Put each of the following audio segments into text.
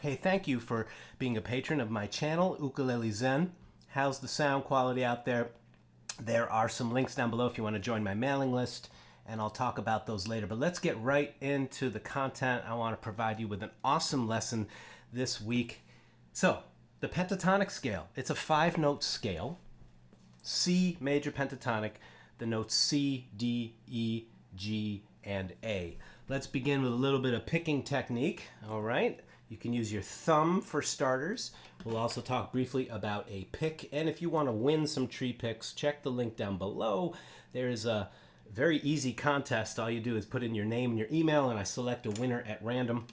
Hey, thank you for being a patron of my channel, Ukulele Zen. How's the sound quality out there? There are some links down below if you want to join my mailing list, and I'll talk about those later. But let's get right into the content. I want to provide you with an awesome lesson this week. So, the pentatonic scale. It's a 5-note scale. C major pentatonic, the notes C, D, E, G, and A. Let's begin with a little bit of picking technique, all right? You can use your thumb for starters. We'll also talk briefly about a pick. And if you want to win some tree picks, check the link down below. There is a very easy contest. All you do is put in your name and your email, and I select a winner at random.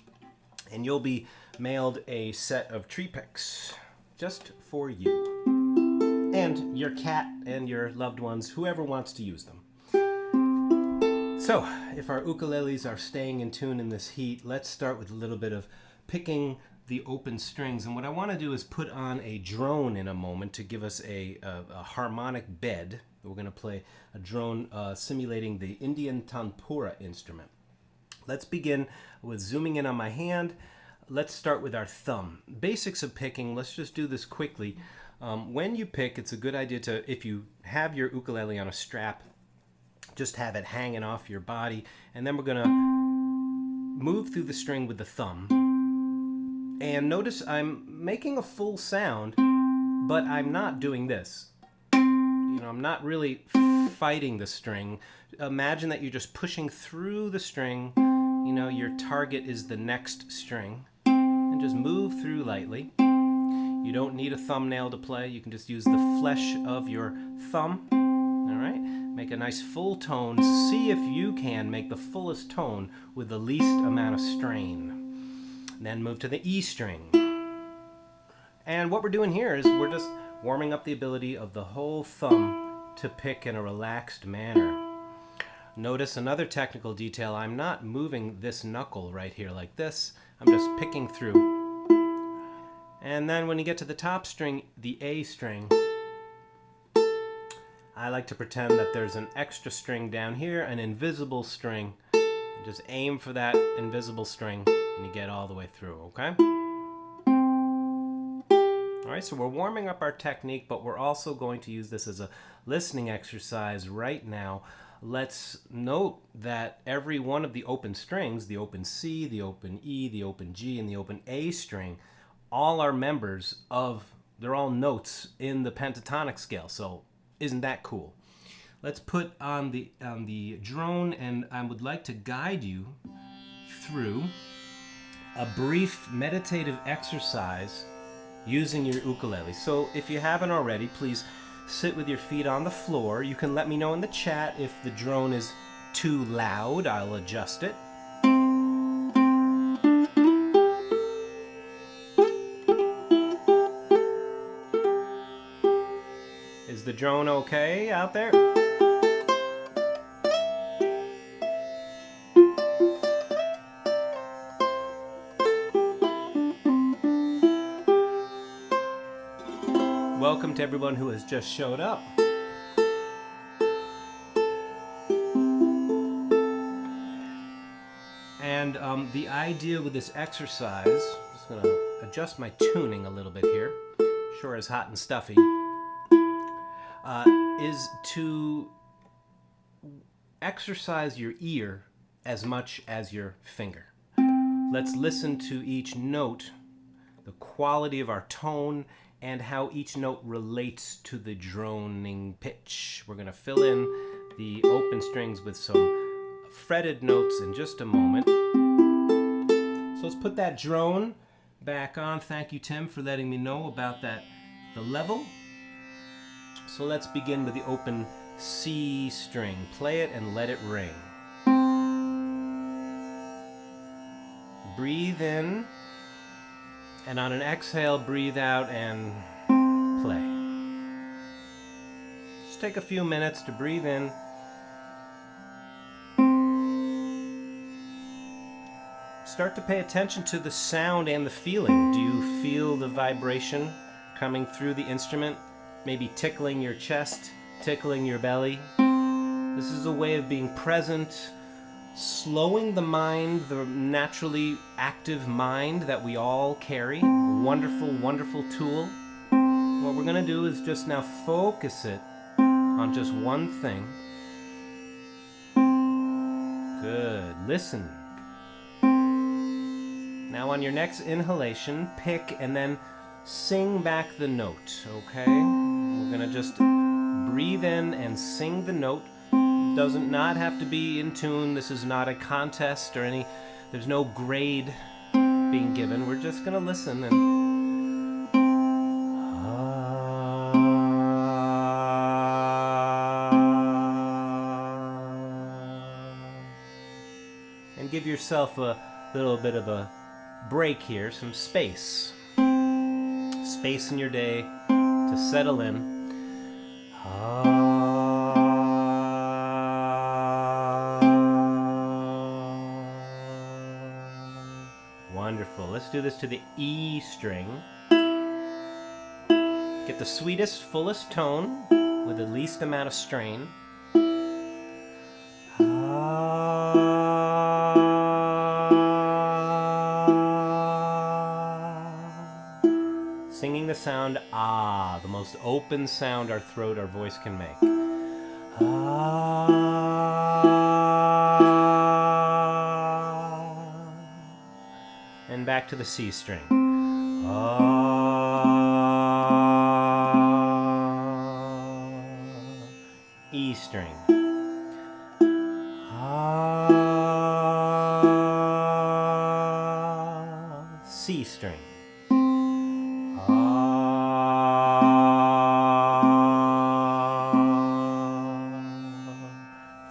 And you'll be mailed a set of tree picks just for you. And your cat and your loved ones, whoever wants to use them. So, if our ukuleles are staying in tune in this heat, let's start with a little bit of picking the open strings. And what I want to do is put on a drone in a moment to give us a harmonic bed. We're going to play a drone simulating the Indian tanpura instrument. Let's begin with zooming in on my hand. Let's start with our thumb. Basics of picking, let's just do this quickly. When you pick, it's a good idea to, if you have your ukulele on a strap, just have it hanging off your body. And then we're going to move through the string with the thumb. And notice I'm making a full sound, but I'm not doing this. You know, I'm not really fighting the string. Imagine that you're just pushing through the string. You know, your target is the next string. And just move through lightly. You don't need a thumbnail to play. You can just use the flesh of your thumb. All right? Make a nice full tone. See if you can make the fullest tone with the least amount of strain. Then move to the E string. And what we're doing here is we're just warming up the ability of the whole thumb to pick in a relaxed manner. Notice another technical detail. I'm not moving this knuckle right here like this. I'm just picking through. And then when you get to the top string, the A string, I like to pretend that there's an extra string down here, an invisible string. And just aim for that invisible string and you get all the way through, okay? All right, so we're warming up our technique, but we're also going to use this as a listening exercise right now. Let's note that every one of the open strings, the open C, the open E, the open G, and the open A string, all are members of, they're all notes in the pentatonic scale. So isn't that cool? Let's put on the drone, and I would like to guide you through a brief meditative exercise using your ukulele. So if you haven't already, please sit with your feet on the floor. You can let me know in the chat if the drone is too loud. I'll adjust it. Is the drone okay out there? Welcome to everyone who has just showed up. And the idea with this exercise, I'm just going to adjust my tuning a little bit here, sure is hot and stuffy, is to exercise your ear as much as your finger. Let's listen to each note, the quality of our tone, and how each note relates to the droning pitch. We're going to fill in the open strings with some fretted notes in just a moment. So let's put that drone back on. Thank you, Tim, for letting me know about that, the level. So let's begin with the open C string. Play it and let it ring. Breathe in. And on an exhale, breathe out and play. Just take a few minutes to breathe in. Start to pay attention to the sound and the feeling. Do you feel the vibration coming through the instrument? Maybe tickling your chest, tickling your belly. This is a way of being present, slowing the mind, the naturally active mind that we all carry. Wonderful, wonderful tool. What we're going to do is just now focus it on just one thing. Good. Listen. Now on your next inhalation, pick and then sing back the note, okay? We're going to just breathe in and sing the note. Doesn't not have to be in tune. This is not a contest or any, there's no grade. being given. We're just going to listen and give yourself a little bit of a break here, some space. Space in your day to settle in. Wonderful. Let's do this to the E string. Get the sweetest, fullest tone with the least amount of strain. Singing the sound ah, the most open sound our throat, our voice can make. And back to the C string. E string. C string.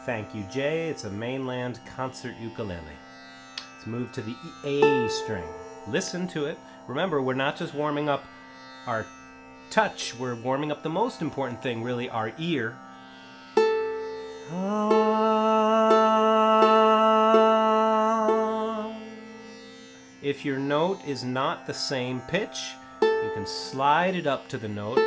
Thank you, Jay. It's a mainland concert ukulele. Let's move to the A string. Listen to it. Remember, we're not just warming up our touch, we're warming up the most important thing, really, our ear. If your note is not the same pitch, you can slide it up to the note.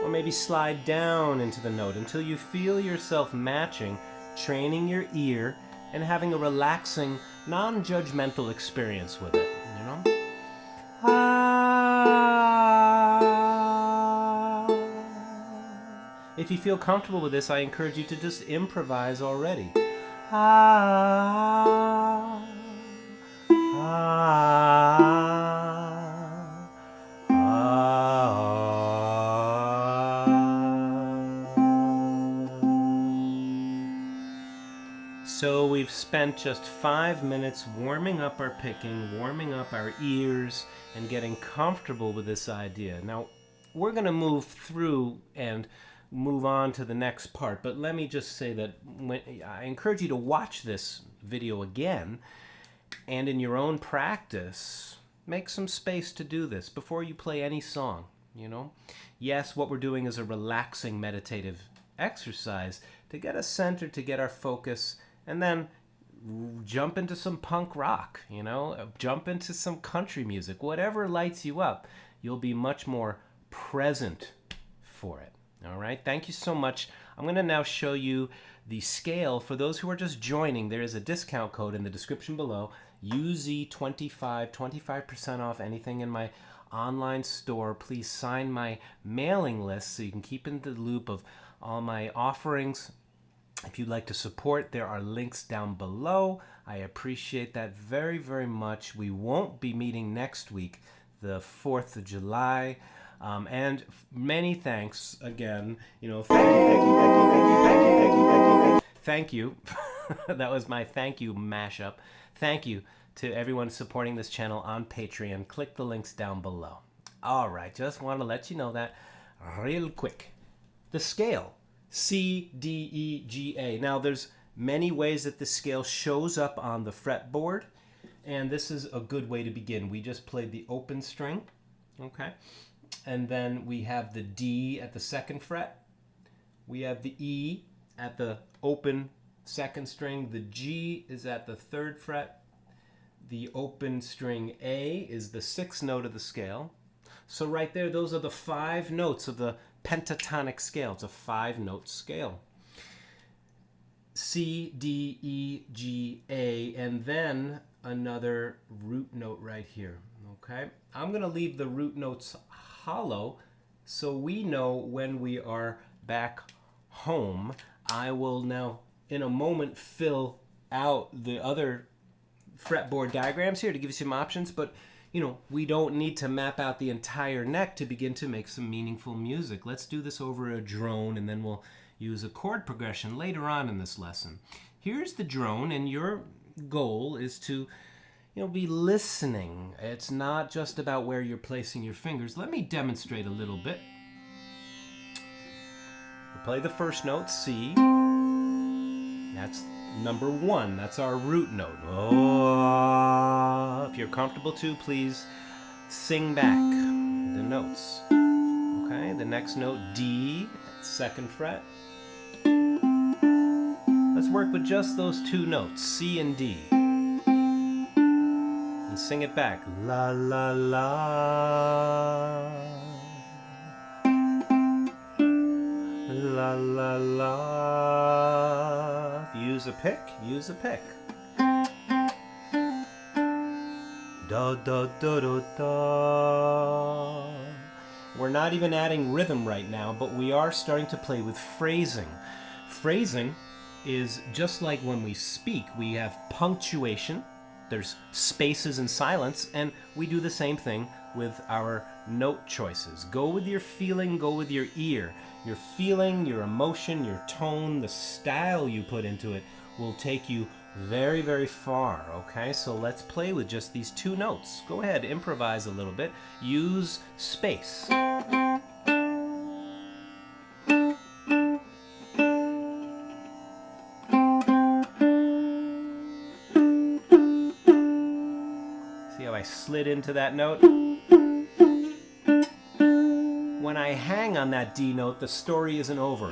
Or maybe slide down into the note until you feel yourself matching, training your ear, and having a relaxing, non-judgmental experience with it, you know? If you feel comfortable with this, I encourage you to just improvise already. So we've spent just 5 minutes warming up our picking, warming up our ears, and getting comfortable with this idea. Now, we're going to move through and move on to the next part, but let me just say that I encourage you to watch this video again, and in your own practice, make some space to do this before you play any song, you know? Yes, what we're doing is a relaxing meditative exercise to get us centered, to get our focus, and then jump into some punk rock, you know? Jump into some country music. Whatever lights you up, you'll be much more present for it. All right, thank you so much. I'm going to now show you the scale. For those who are just joining, there is a discount code in the description below, UZ25, 25% off anything in my online store. Please sign my mailing list so you can keep in the loop of all my offerings. If you'd like to support, there are links down below. I appreciate that very, very much. We won't be meeting next week, the 4th of July. And many thanks again, you know, thank you. That was my thank you mashup. Thank you to everyone supporting this channel on Patreon. Click the links down below. All right, just want to let you know that real quick. The scale, C, D, E, G, A. Now, there's many ways that the scale shows up on the fretboard, and this is a good way to begin. We just played the open string, okay? And then we have the D at the 2nd fret. We have the E at the open 2nd string. The G is at the 3rd fret. The open string A is the 6th note of the scale. So right there, those are the 5 notes of the pentatonic scale. It's a 5-note scale. C, D, E, G, A, and then another root note right here. Okay, I'm going to leave the root notes hollow so we know when we are back home. I will now in a moment fill out the other fretboard diagrams here to give you some options, but you know, we don't need to map out the entire neck to begin to make some meaningful music. Let's do this over a drone, and then we'll use a chord progression later on in this lesson. Here's the drone, and you're goal is to, be listening. It's not just about where you're placing your fingers. Let me demonstrate a little bit. We'll play the first note, C. That's number 1. That's our root note. Oh, if you're comfortable to, please sing back the notes. Okay, the next note, D, 2nd fret. Let's work with just those 2 notes, C and D. And sing it back. La la la. La la la. If you use a pick, use a pick. Da da da da da. We're not even adding rhythm right now, but we are starting to play with phrasing. Phrasing is just like when we speak. We have punctuation, there's spaces and silence, and we do the same thing with our note choices. Go with your feeling, go with your ear. Your feeling, your emotion, your tone, the style you put into it will take you very, very far, okay? So let's play with just these 2 notes. Go ahead, improvise a little bit. Use space. See how I slid into that note? When I hang on that D note, the story isn't over.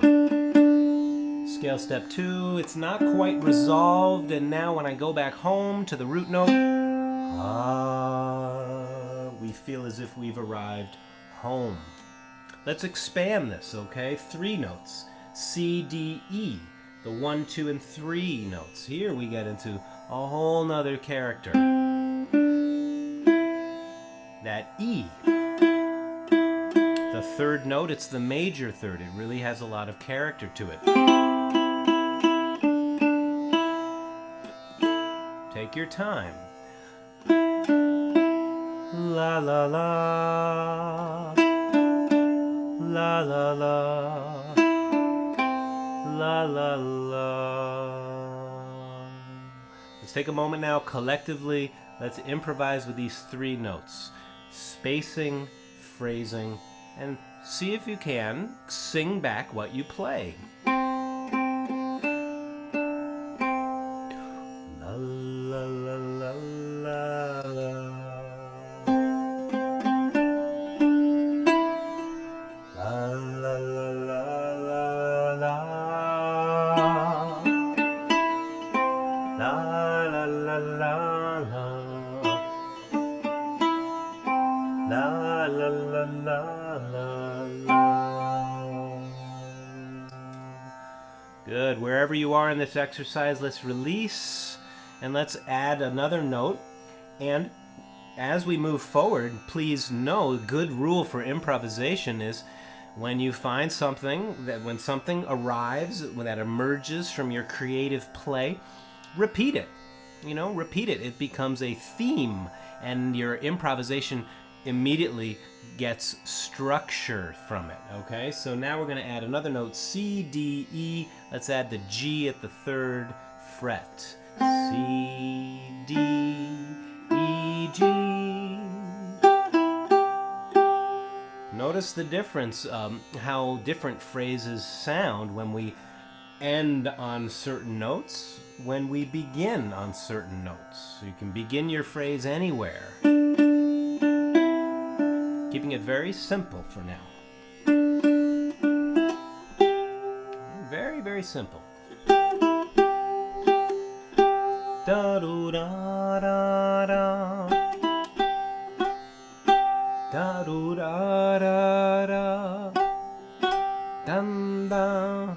Scale step 2, it's not quite resolved, and now when I go back home to the root note, we feel as if we've arrived home. Let's expand this, okay? 3 notes, C, D, E, the 1, 2, and 3 notes. Here we get into a whole nother character. That E. The 3rd note, it's the major 3rd. It really has a lot of character to it. Take your time. La la la. La la la. La la la. Let's take a moment now collectively. Let's improvise with these 3 notes. Spacing, phrasing, and see if you can sing back what you play. La la la la la la. La la la la la la. La la la la la. La la la la. Good. Wherever you are in this exercise, let's release and let's add another note. And as we move forward, please know a good rule for improvisation is when you find something, that when something arrives, when that emerges from your creative play, repeat it. Repeat it. It becomes a theme, and your improvisation immediately gets structure from it, okay? So now we're going to add another note, C, D, E. Let's add the G at the 3rd fret. C, D, E, G. Notice the difference, how different phrases sound when we end on certain notes, when we begin on certain notes. So you can begin your phrase anywhere. Keeping it very simple for now. Very, very simple. Da do da da da. Da do da da da. Dum da.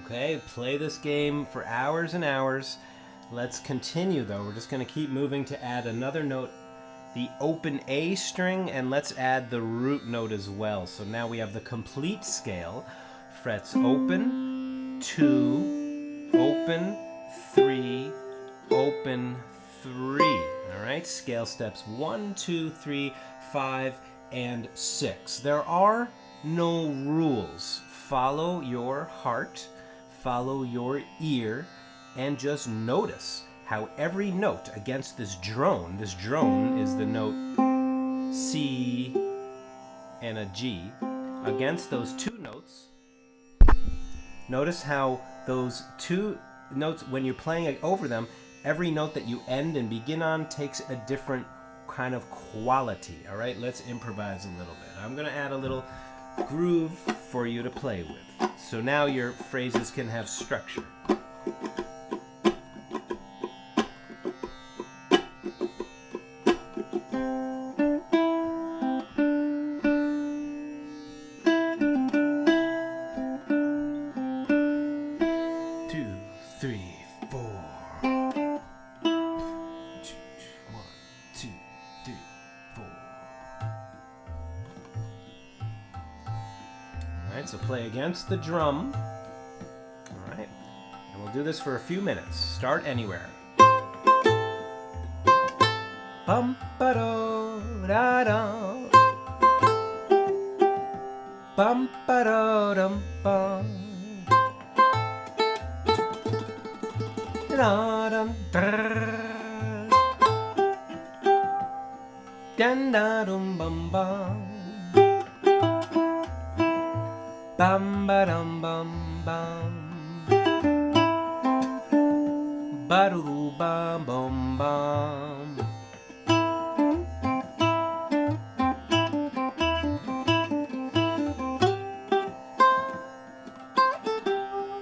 Okay, play this game for hours and hours. Let's continue though. We're just going to keep moving to add another note the open A string, and let's add the root note as well. So now we have the complete scale. Frets open, 2, open, 3, open, 3. All right, scale steps 1, 2, 3, 5, and 6. There are no rules. Follow your heart, follow your ear, and just notice how every note against this drone is the note C and a G, against those two notes, notice how those two notes, when you're playing over them, every note that you end and begin on takes a different kind of quality. All right, let's improvise a little bit. I'm going to add a little groove for you to play with. So now your phrases can have structure. So play against the drum. All right, and we'll do this for a few minutes. Start anywhere. Bum ba do da da. Bum ba do dum bum. Da dum dan da dum bum bum. Bum ba dum bum bum. Ba doo bum bum bum.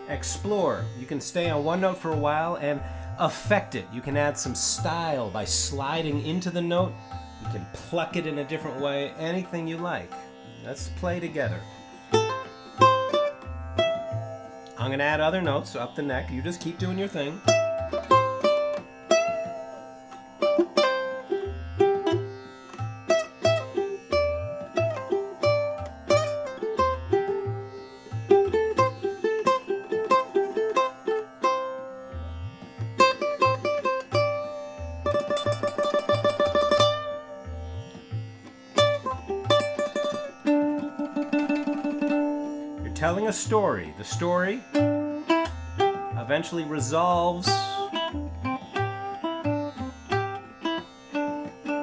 Explore. You can stay on one note for a while and affect it. You can add some style by sliding into the note. You can pluck it in a different way. Anything you like. Let's play together. I'm going to add other notes up the neck. You just keep doing your thing. Telling a story. The story eventually resolves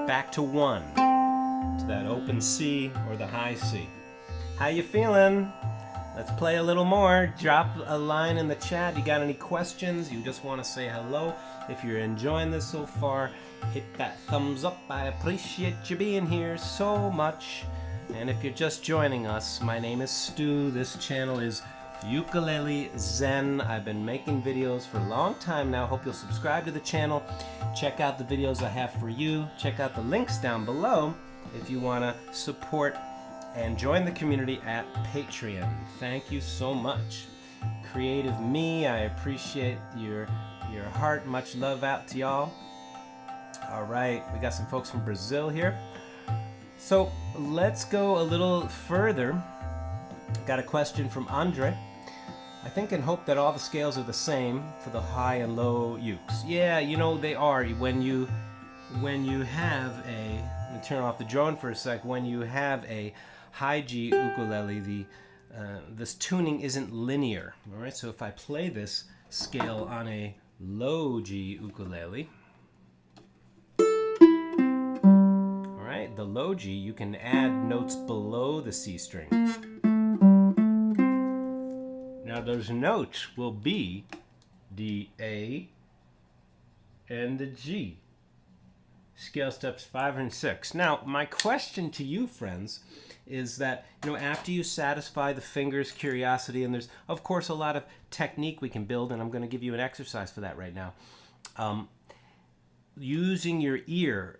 back to 1, to that open C or the high C. How you feeling? Let's play a little more. Drop a line in the chat. You got any questions? You just want to say hello? If you're enjoying this so far, hit that thumbs up. I appreciate you being here so much. And if you're just joining us, my name is Stu. This channel is Ukulele Zen. I've been making videos for a long time now. Hope you'll subscribe to the channel. Check out the videos I have for you. Check out the links down below if you want to support and join the community at Patreon. Thank you so much. Creative me, I appreciate your heart. Much love out to y'all. All right, we got some folks from Brazil here. So let's go a little further. Got a question from Andre. I think and hope that all the scales are the same for the high and low ukes. Yeah, you know they are. When you have a, let me turn off the drone for a sec. When you have a high G ukulele, this tuning isn't linear. All right, so if I play this scale on a low G ukulele, the low G, you can add notes below the C string. Now those notes will be the A and the G. Scale steps 5 and 6. Now, my question to you, friends, is that, after you satisfy the finger's curiosity, and there's, of course, a lot of technique we can build, and I'm going to give you an exercise for that right now. Using your ear,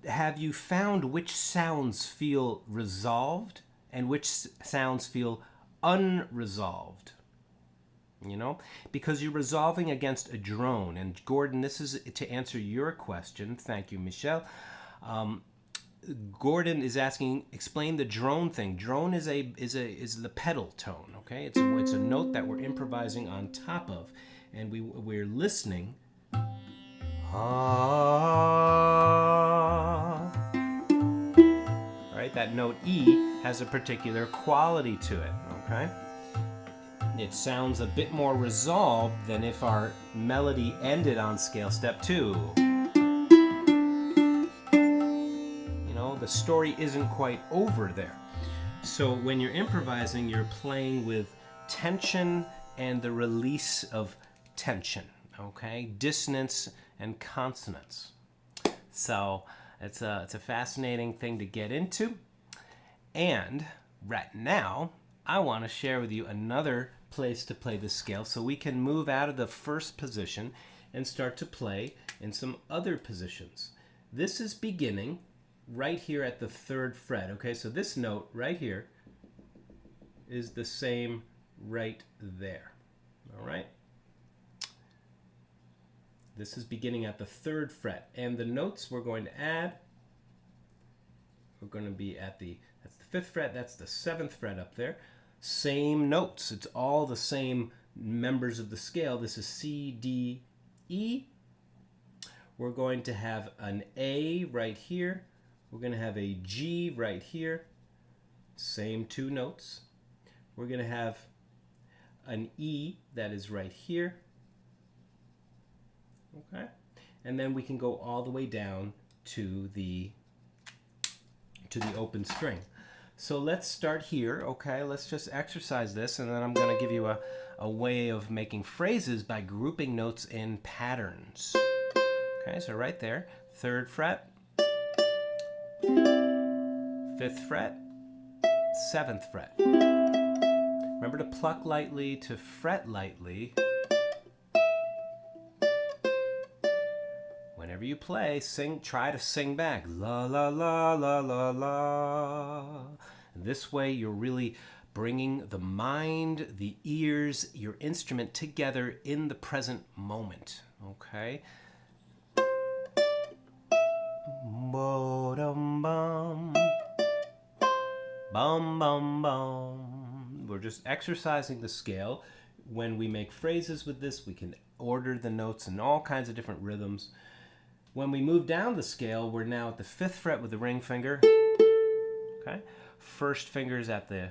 have you found which sounds feel resolved and which sounds feel unresolved? Because you're resolving against a drone. And Gordon, this is to answer your question. Thank you, Michelle. Gordon is asking, explain the drone thing. Drone is the pedal tone. Okay, it's a note that we're improvising on top of, and we're listening. Ah. All right, that note E has a particular quality to it. Okay, it sounds a bit more resolved than if our melody ended on scale step 2. The story isn't quite over there. So when you're improvising, you're playing with tension and the release of tension, okay? Dissonance and consonance. So it's a fascinating thing to get into. And right now, I want to share with you another place to play the scale so we can move out of the first position and start to play in some other positions. This is beginning right here at the 3rd fret. Okay, so this note right here is the same right there. All right. This is beginning at the 3rd fret, and the notes we're going to add, we're going to be at that's the 5th fret, that's the 7th fret up there. Same notes. It's all the same members of the scale. This is C, D, E. We're going to have an A right here. We're going to have a G right here, same 2 notes. We're going to have an E that is right here, okay? And then we can go all the way down to the open string. So let's start here, okay? Let's just exercise this, and then I'm going to give you a way of making phrases by grouping notes in patterns. Okay, so right there, 3rd fret, 5th fret, 7th fret. Remember to pluck lightly, to fret lightly. Whenever you play, try to sing back. La la la la la la. And this way you're really bringing the mind, the ears, your instrument together in the present moment. Okay? Bum bum bum. We're just exercising the scale. When we make phrases with this, we can order the notes in all kinds of different rhythms. When we move down the scale, we're now at the 5th fret with the ring finger. Okay? 1st finger is at the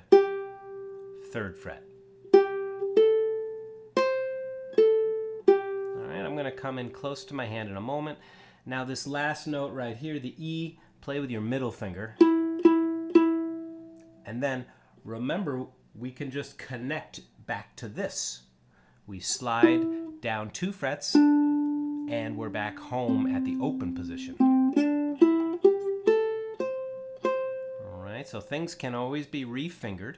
3rd fret. All right, I'm going to come in close to my hand in a moment. Now this last note right here, the E, play with your middle finger. And then remember, we can just connect back to this. We slide down 2 frets and we're back home at the open position. All right, so things can always be refingered.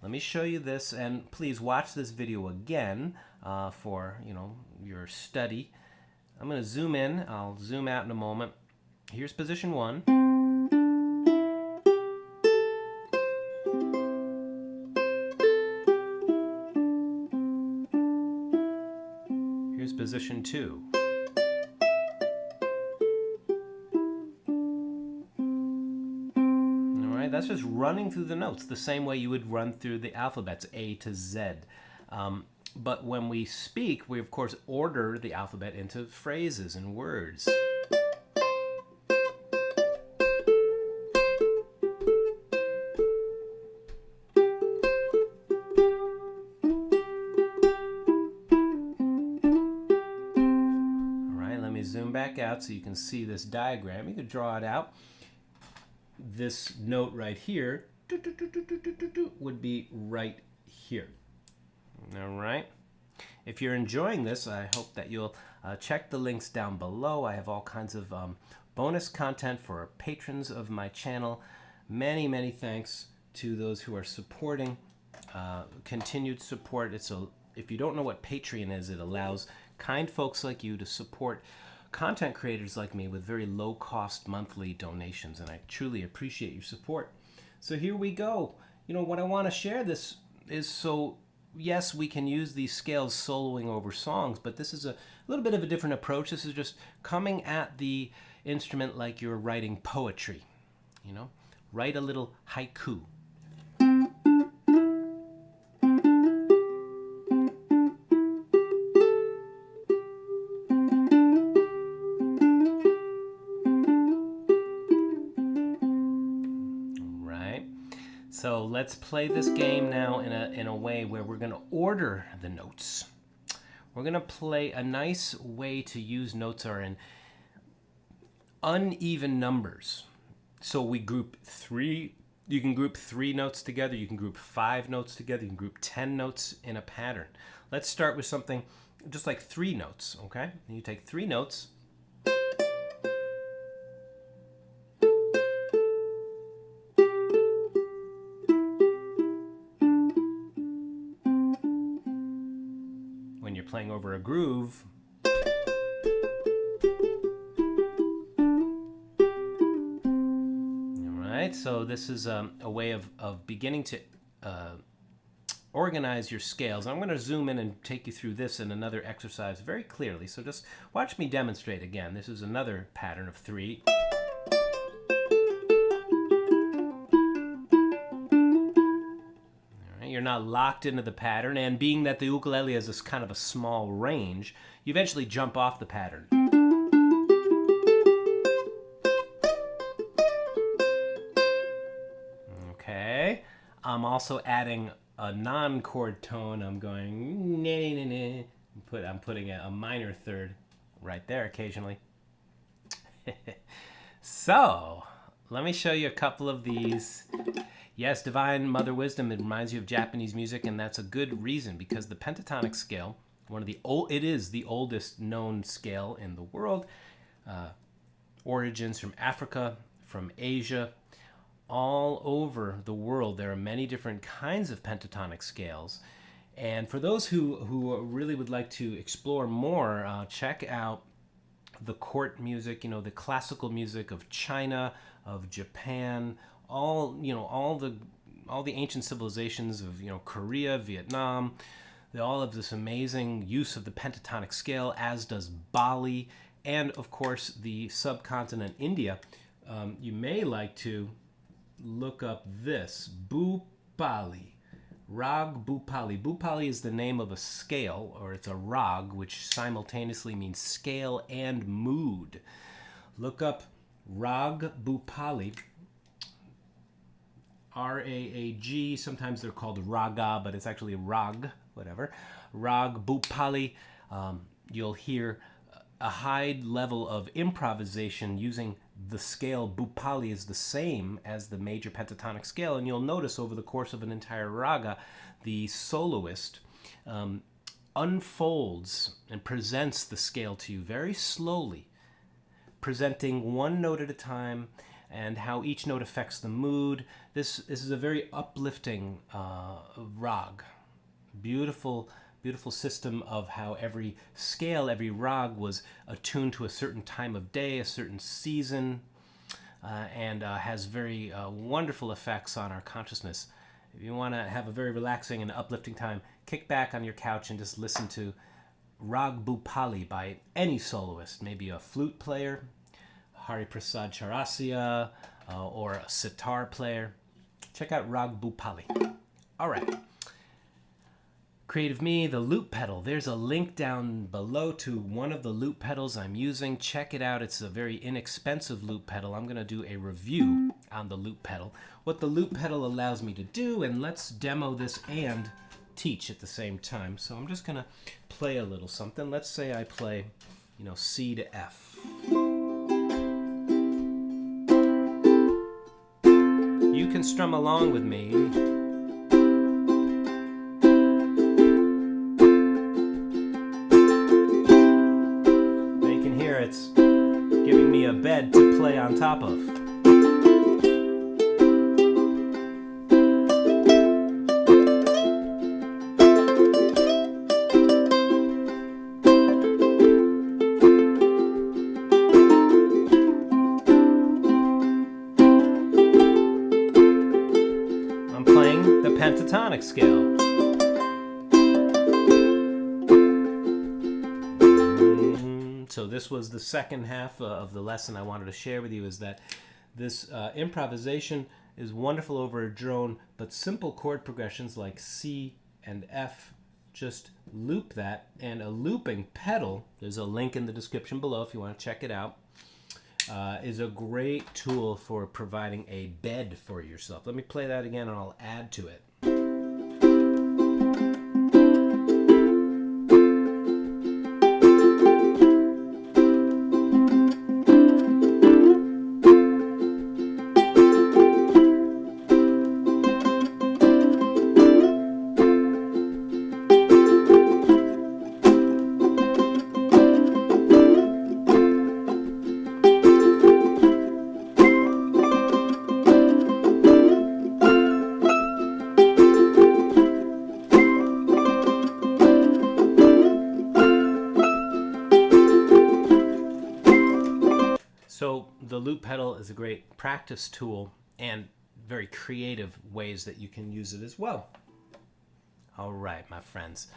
Let me show you this, and please watch this video again for your study. I'm going to zoom in. I'll zoom out in a moment. Here's position 1. Here's position 2. All right, that's just running through the notes the same way you would run through the alphabets, A to Z. But when we speak, we of course order the alphabet into phrases and words. Alright, let me zoom back out so you can see this diagram. You could draw it out. This note right here would be right here. All right. If you're enjoying this, I hope that you'll check the links down below. I have all kinds of bonus content for patrons of my channel. Many, many thanks to those who are supporting. Continued support. If you don't know what Patreon is, it allows kind folks like you to support content creators like me with very low-cost monthly donations, and I truly appreciate your support. So here we go. What I want to share this is yes, we can use these scales soloing over songs, but this is a little bit of a different approach. This is just coming at the instrument like you're writing poetry, you know? Write a little haiku. So let's play this game now in a way where we're going to order the notes. We're going to play. A nice way to use notes are in uneven numbers. So we group 3. You can group 3 notes together. You can group 5 notes together. You can group 10 notes in a pattern. Let's start with something just like 3 notes, okay? And you take 3 notes. When you're playing over a groove, alright, so this is a way of beginning to organize your scales. I'm going to zoom in and take you through this in another exercise very clearly, so just watch me demonstrate again. This is another pattern of 3. You're not locked into the pattern, and being that the ukulele has this kind of a small range, you eventually jump off the pattern. Okay, I'm also adding a non-chord tone. I'm going I'm putting a minor third right there occasionally. So let me show you a couple of these. Yes, Divine Mother Wisdom, it reminds you of Japanese music, and that's a good reason, because the pentatonic scale, it is the oldest known scale in the world. Origins from Africa, from Asia, all over the world. There are many different kinds of pentatonic scales. And for those who really would like to explore more, check out the court music, the classical music of China, of Japan, all the ancient civilizations of Korea, Vietnam. They all have this amazing use of the pentatonic scale, as does Bali, and of course the subcontinent India. You may like to look up this Bhupali, Rag Bhupali. Bhupali is the name of a scale, or it's a rag, which simultaneously means scale and mood. Look up Rag Bhupali. R-A-A-G, sometimes they're called raga, but it's actually rag, whatever. Rag Bhupali. You'll hear a high level of improvisation using the scale. Bhupali is the same as the major pentatonic scale, and you'll notice over the course of an entire raga, the soloist unfolds and presents the scale to you very slowly, presenting one note at a time, and how each note affects the mood. This is a very uplifting rag. Beautiful, beautiful system of how every scale, every rag was attuned to a certain time of day, a certain season, and has very wonderful effects on our consciousness. If you want to have a very relaxing and uplifting time, kick back on your couch and just listen to Rag Bhupali by any soloist, maybe a flute player, Hari Prasad Chaurasia, or a sitar player. Check out Rag Bhupali. All right. Creative Me, the loop pedal. There's a link down below to one of the loop pedals I'm using. Check it out. It's a very inexpensive loop pedal. I'm going to do a review on the loop pedal. What the loop pedal allows me to do, and let's demo this and teach at the same time. So I'm just going to play a little something. Let's say I play, C to F. You can strum along with me. They can hear it's giving me a bed to play on top of. Pentatonic scale. So this was the second half of the lesson I wanted to share with you, is that this improvisation is wonderful over a drone, but simple chord progressions like C and F, just loop that, and a looping pedal, there's a link in the description below if you want to check it out, is a great tool for providing a bed for yourself. Let me play that again and I'll add to it. So the loop pedal is a great practice tool and very creative ways that you can use it as well. All right, my friends.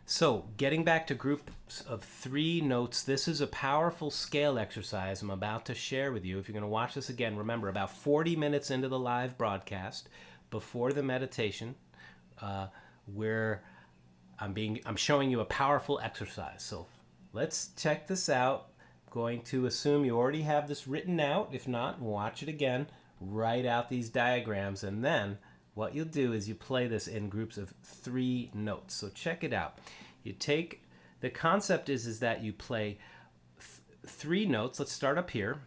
So getting back to groups of 3 notes, this is a powerful scale exercise I'm about to share with you. If you're going to watch this again, remember about 40 minutes into the live broadcast, before the meditation, where I'm showing you a powerful exercise. So let's check this out. Going to assume you already have this written out. If not, watch it again, write out these diagrams, and then what you'll do is you play this in groups of 3 notes. So check it out. You take, the concept is that you play 3 notes. Let's start up here.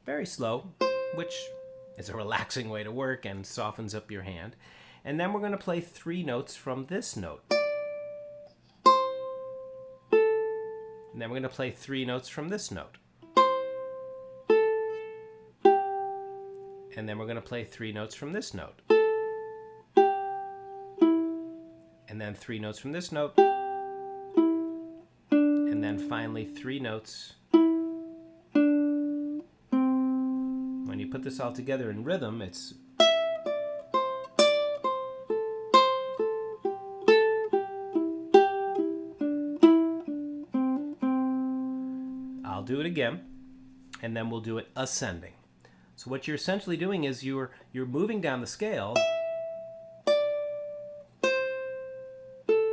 Very slow, which is a relaxing way to work and softens up your hand. And then we're going to play 3 notes from this note. And then we're going to play 3 notes from this note. And then we're going to play 3 notes from this note. And then 3 notes from this note. And then finally 3 notes. When you put this all together in rhythm, it's I'll do it again, and then we'll do it ascending. So what you're essentially doing is you're moving down the scale.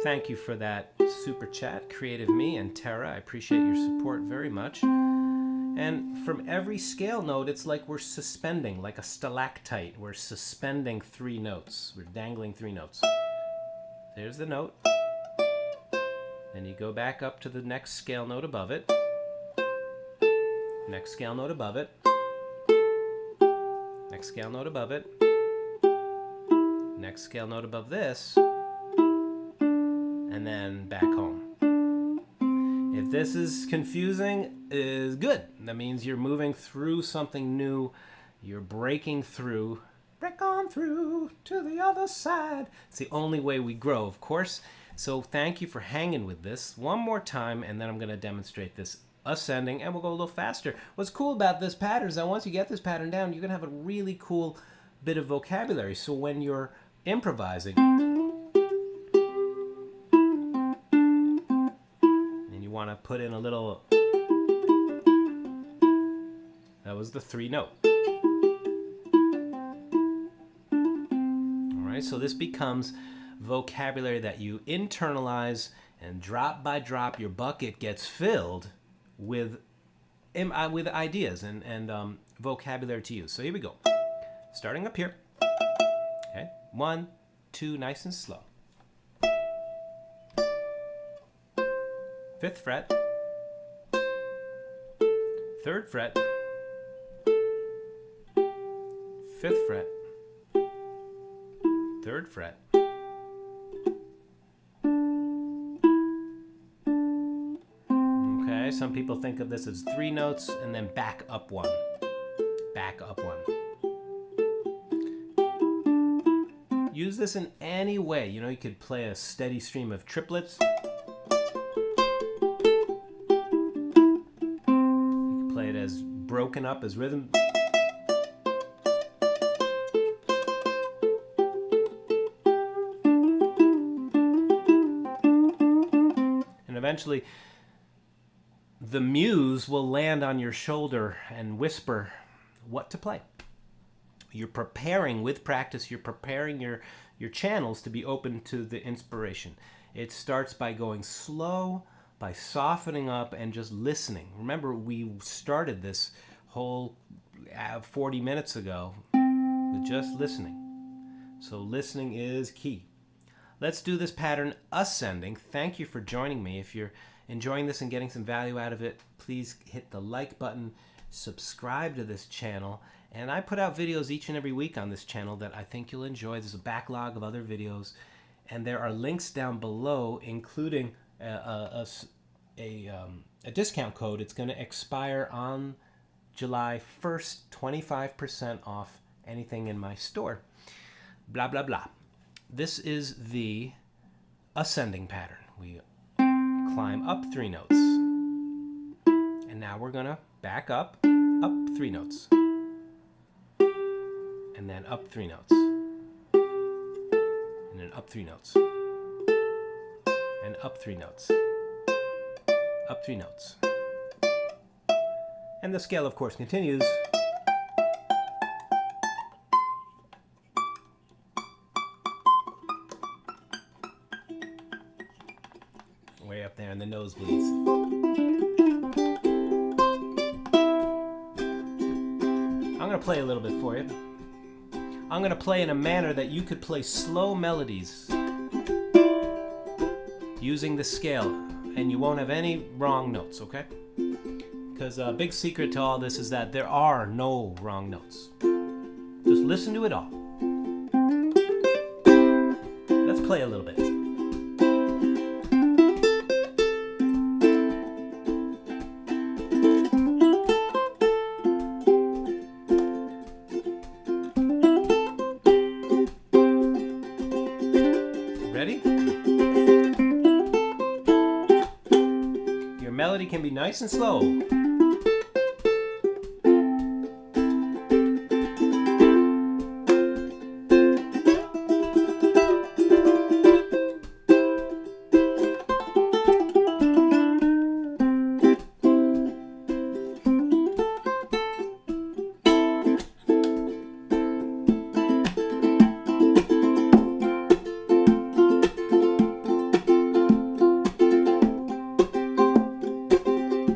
Thank you for that super chat, Creative Me and Tara. I appreciate your support very much. And from every scale note, it's like we're suspending, like a stalactite. We're suspending 3 notes. We're dangling 3 notes. There's the note. Then you go back up to the next scale note above it. Next scale note above it. Next scale note above it. Next scale note above this. And then back home. If this is confusing, is good. That means you're moving through something new. You're breaking through. Break on through to the other side. It's the only way we grow, of course. So thank you for hanging with this one more time, and then I'm going to demonstrate this ascending, and we'll go a little faster. What's cool about this pattern is that once you get this pattern down, you're going to have a really cool bit of vocabulary. So when you're improvising, and you want to put in a little, that was the 3 note. All right, so this becomes vocabulary that you internalize, and drop by drop your bucket gets filled with ideas and vocabulary to use. So here we go. Starting up here. Okay, 1, 2, nice and slow. 5th fret. 3rd fret. 5th fret. 3rd fret. Some people think of this as 3 notes and then back up 1. Back up 1. Use this in any way. You know, you could play a steady stream of triplets. You could play it as broken up as rhythm. eventually the muse will land on your shoulder and whisper what to play. You're preparing, with practice, you're preparing your channels to be open to the inspiration. It starts by going slow, by softening up and just listening. Remember, we started this whole 40 minutes ago with just listening. So listening is key. Let's do this pattern ascending. Thank you for joining me. If you're enjoying this and getting some value out of it, please hit the like button, subscribe to this channel, and I put out videos each and every week on this channel that I think you'll enjoy. There's a backlog of other videos, and there are links down below, including a discount code. It's going to expire on July 1st, 25% off anything in my store. Blah, blah, blah. This is the ascending pattern. We climb up 3 notes. And now we're going to back up 3 notes. And then up 3 notes. And then up 3 notes. And up 3 notes. Up 3 notes. And the scale, of course, continues. Way up there in the nosebleeds. I'm going to play a little bit for you. I'm going to play in a manner that you could play slow melodies using the scale, and you won't have any wrong notes, okay? Because a big secret to all this is that there are no wrong notes. Just listen to it all. Let's play a little bit. Ready? Your melody can be nice and slow.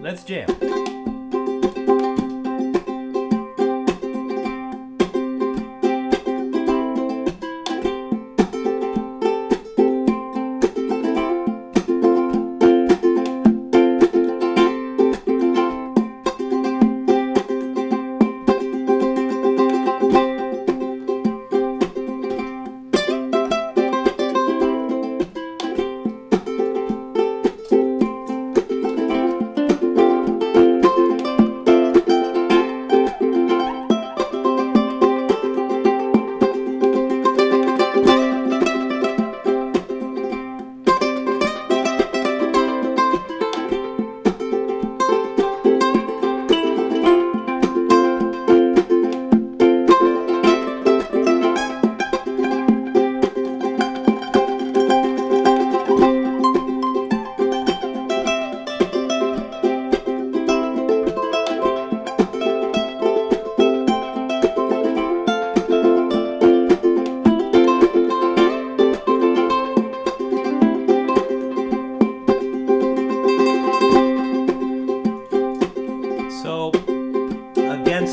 Let's jam.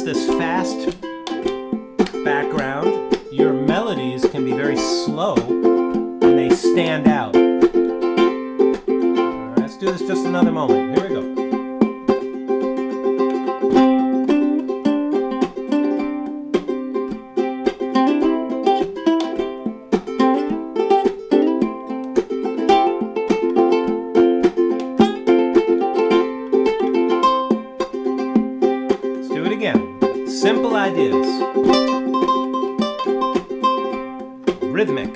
This fast background, your melodies can be very slow and they stand out. Let's do this just another moment. Here we go. Simple ideas. Rhythmic.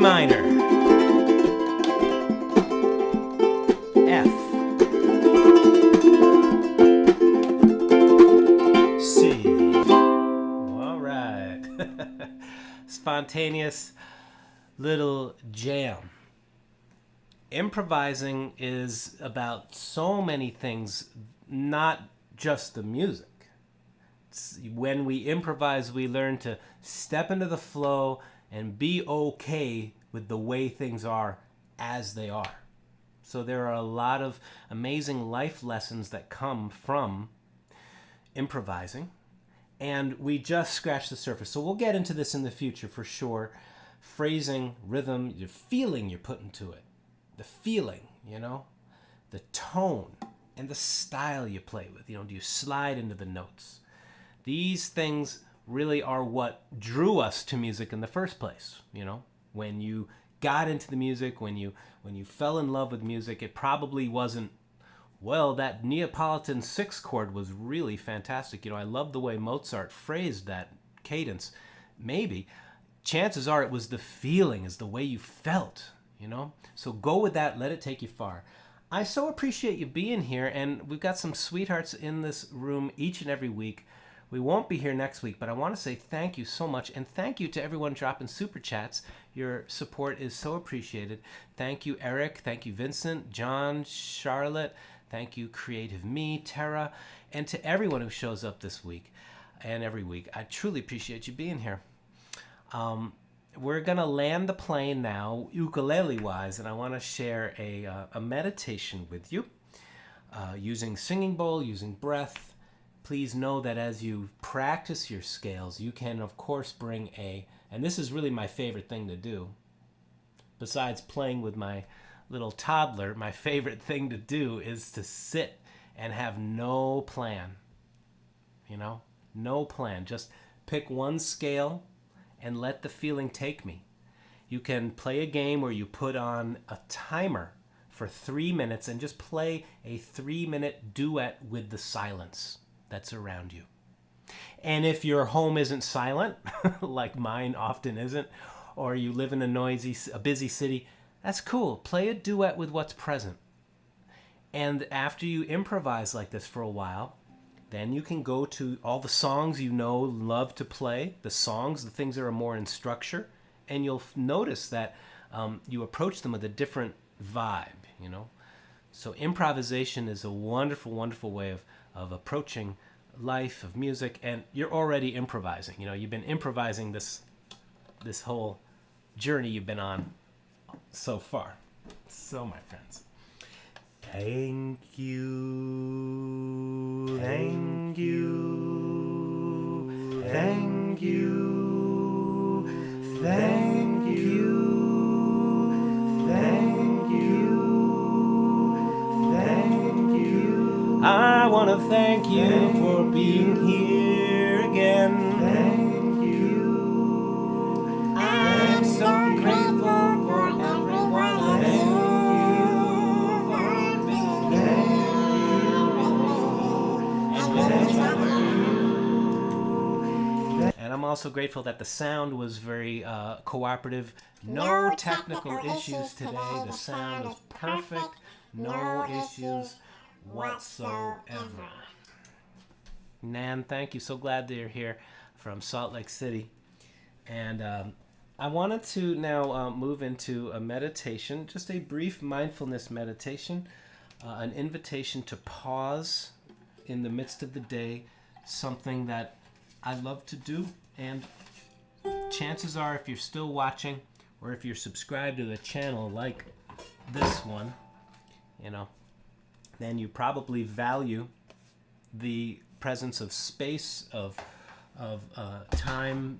minor, F, C. All right. Spontaneous little jam. Improvising is about so many things, not just the music. When we improvise, we learn to step into the flow and be okay with the way things are as they are. So there are a lot of amazing life lessons that come from improvising, and we just scratched the surface. So we'll get into this in the future for sure. Phrasing, rhythm, the feeling you're putting to it. The feeling, the tone, and the style you play with. Do you slide into the notes? These things really are what drew us to music in the first place. When you got into the music, when you fell in love with music, it probably wasn't, well, that Neapolitan sixth chord was really fantastic. I love the way Mozart phrased that cadence. Maybe. Chances are it was the feeling, is the way you felt, So go with that, let it take you far. I so appreciate you being here, and we've got some sweethearts in this room each and every week. We won't be here next week, but I want to say thank you so much, and thank you to everyone dropping super chats. Your support is so appreciated. Thank you, Eric. Thank you, Vincent, John, Charlotte. Thank you, Creative Me, Tara, and to everyone who shows up this week and every week. I truly appreciate you being here. We're going to land the plane now, ukulele-wise, and I want to share a meditation with you using singing bowl, using breath. Please know that as you practice your scales, you can, of course, bring and this is really my favorite thing to do. Besides playing with my little toddler, my favorite thing to do is to sit and have no plan. No plan. Just pick one scale and let the feeling take me. You can play a game where you put on a timer for 3 minutes and just play a 3-minute duet with the silence that's around you. And if your home isn't silent, like mine often isn't, or you live in a busy city, that's cool. Play a duet with what's present. And after you improvise like this for a while, then you can go to all the songs love to play, the things that are more in structure, and you'll notice that you approach them with a different vibe, So improvisation is a wonderful, wonderful way of approaching life, of music, and you're already improvising. You've been improvising this whole journey you've been on so far. So, my friends, thank you, thank you, thank you, thank you, thank you, thank you. I want to thank you for being here again. Thank you. I'm so grateful for every one of you. And I'm also grateful that the sound was very cooperative. No technical issues today. The sound was perfect. No issues whatsoever. Nan, thank you. So glad that you're here from Salt Lake City. And I wanted to now move into a meditation, just a brief mindfulness meditation, an invitation to pause in the midst of the day, something that I love to do. And chances are, if you're still watching or if you're subscribed to the channel like this one, then you probably value the presence of space, of time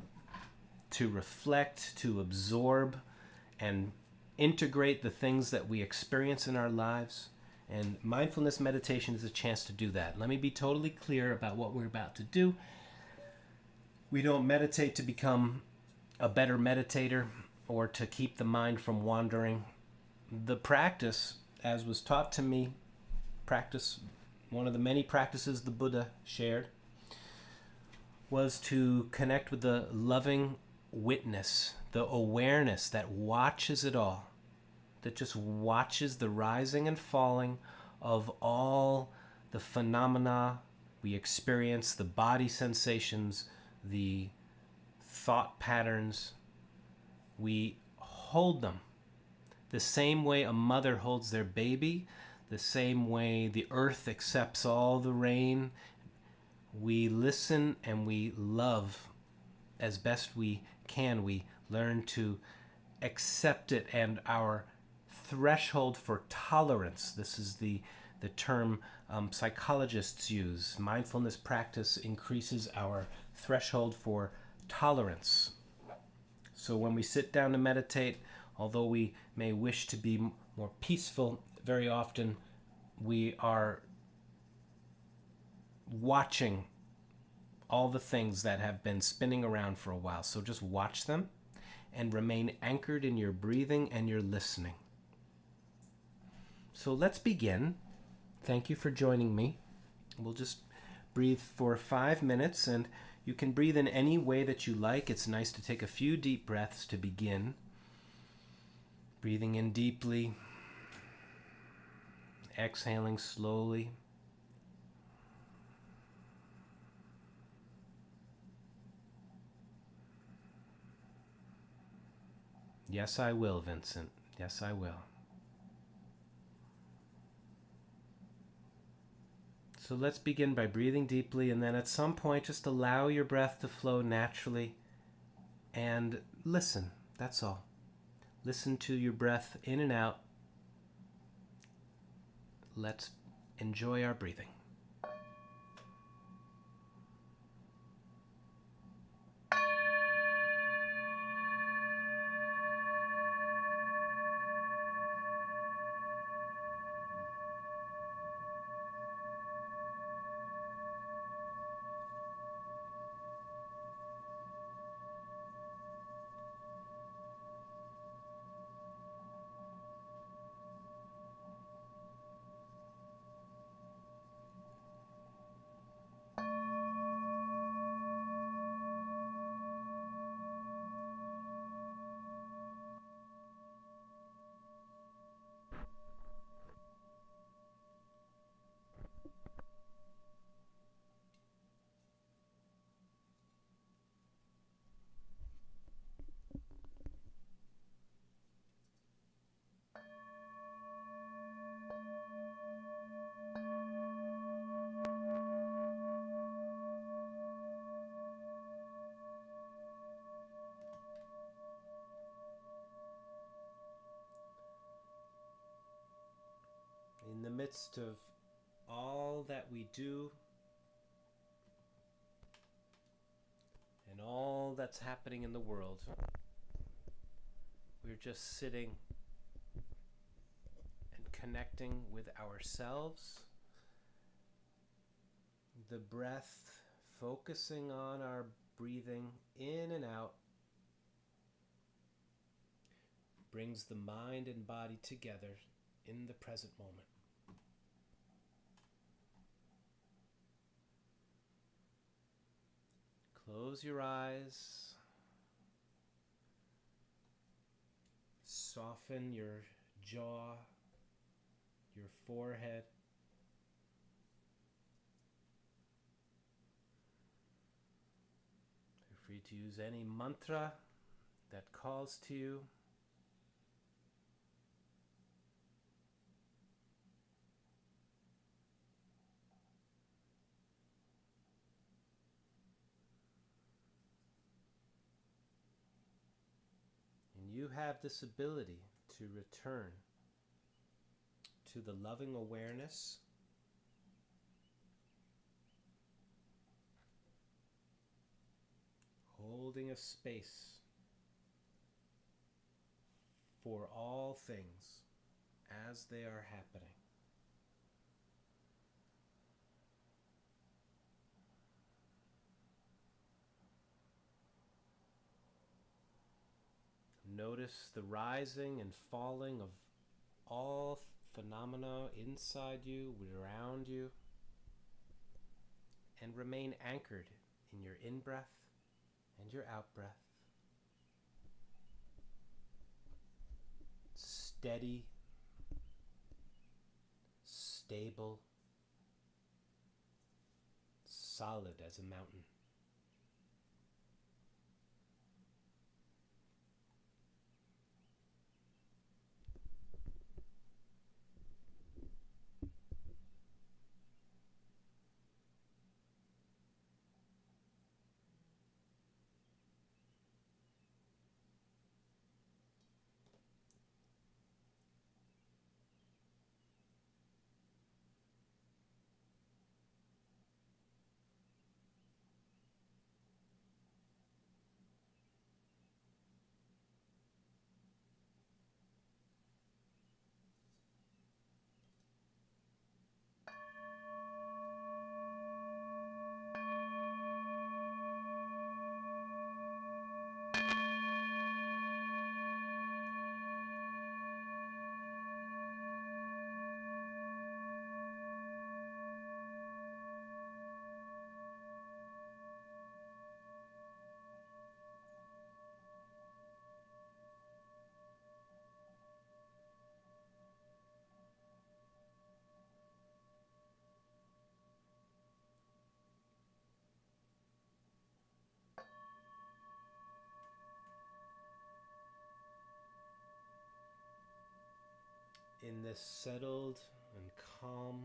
to reflect, to absorb, and integrate the things that we experience in our lives. And mindfulness meditation is a chance to do that. Let me be totally clear about what we're about to do. We don't meditate to become a better meditator or to keep the mind from wandering. The practice, as was taught to me, one of the many practices the Buddha shared, was to connect with the loving witness the awareness that watches it all, that just watches the rising and falling of all the phenomena we experience, the body sensations, the thought patterns. We hold them the same way a mother holds their baby, the same way the earth accepts all the rain. We listen and we love as best we can. We learn to accept it, and our threshold for tolerance, this is the term psychologists use. Mindfulness practice increases our threshold for tolerance. So when we sit down to meditate, although we may wish to be more peaceful, very often we are watching all the things that have been spinning around for a while. So just watch them and remain anchored in your breathing and your listening. So let's begin. Thank you for joining me. We'll just breathe for 5 minutes, and you can breathe in any way that you like. It's nice to take a few deep breaths to begin. Breathing in deeply, exhaling slowly. Yes, I will, Vincent. Yes, I will. So let's begin by breathing deeply, and then at some point just allow your breath to flow naturally and listen. That's all. Listen to your breath in and out. Let's enjoy our breathing. In the midst of all that we do and all that's happening in the world, we're just sitting and connecting with ourselves, the breath, focusing on our breathing in and out, brings the mind and body together in the present moment. Close your eyes. Soften your jaw, your forehead. Feel free to use any mantra that calls to you. You have this ability to return to the loving awareness holding a space for all things as they are happening. Notice the rising and falling of all phenomena inside you, around you, and remain anchored in your in-breath and your out-breath. steady, stable, solid as a mountain. In this settled and calm,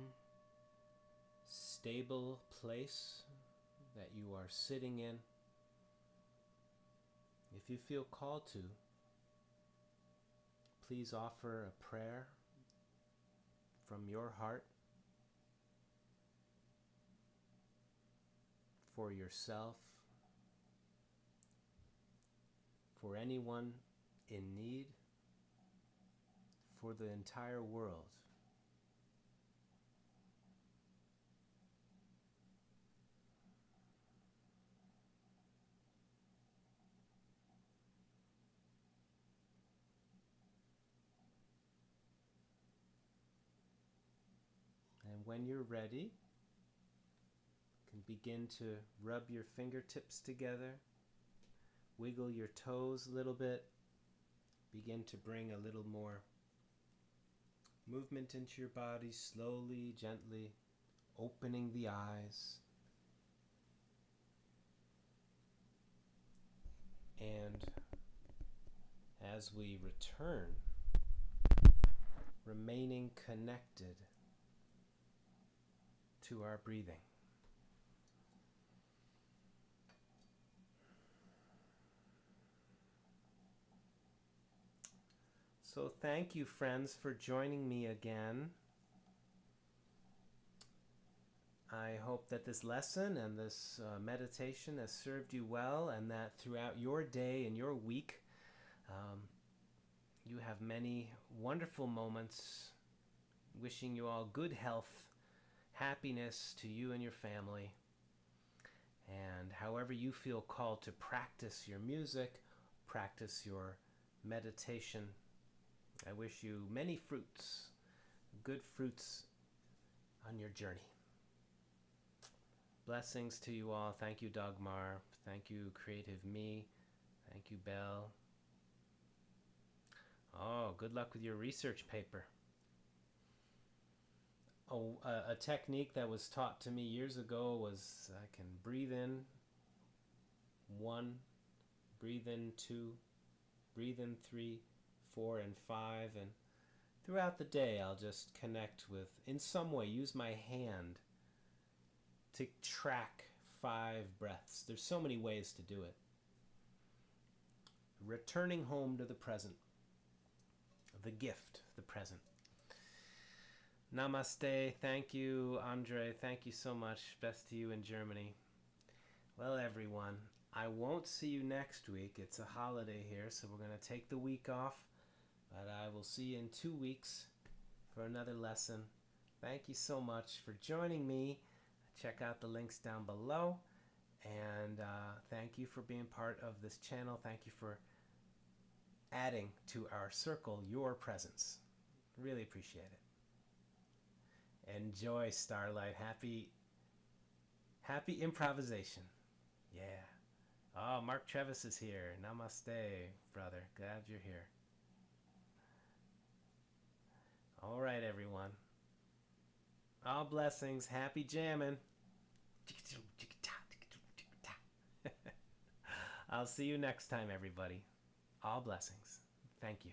stable place that you are sitting in, if you feel called to, please offer a prayer from your heart for yourself, for anyone in need, for the entire world. And when you're ready, you can begin to rub your fingertips together, wiggle your toes a little bit, begin to bring a little more movement into your body, slowly, gently, opening the eyes. And as we return, remaining connected to our breathing. So thank you, friends, for joining me again. I hope that this lesson and this meditation has served you well, and that throughout your day and your week, you have many wonderful moments. Wishing you all good health, happiness to you and your family. And however you feel called to practice your music, practice your meditation, I wish you many fruits, good fruits on your journey. Blessings to you all. Thank you, Dagmar. Thank you, Creative Me. Thank you, Belle. Oh, good luck with your research paper. Oh, a technique that was taught to me years ago was I can breathe in 1, breathe in 2, breathe in 3, 4, and 5, and throughout the day I'll just connect with, in some way, use my hand to track 5 breaths. There's so many ways to do it. Returning home to the present, the gift, the present. Namaste. Thank you, Andre. Thank you so much. Best to you in Germany. Well, everyone, I won't see you next week. It's a holiday here, so we're going to take the week off. But I will see you in 2 weeks for another lesson. Thank you so much for joining me. Check out the links down below. And thank you for being part of this channel. Thank you for adding to our circle your presence. Really appreciate it. Enjoy, Starlight. Happy improvisation. Yeah. Oh, Mark Trevis is here. Namaste, brother. Glad you're here. All right, everyone. All blessings. Happy jamming. I'll see you next time, everybody. All blessings. Thank you.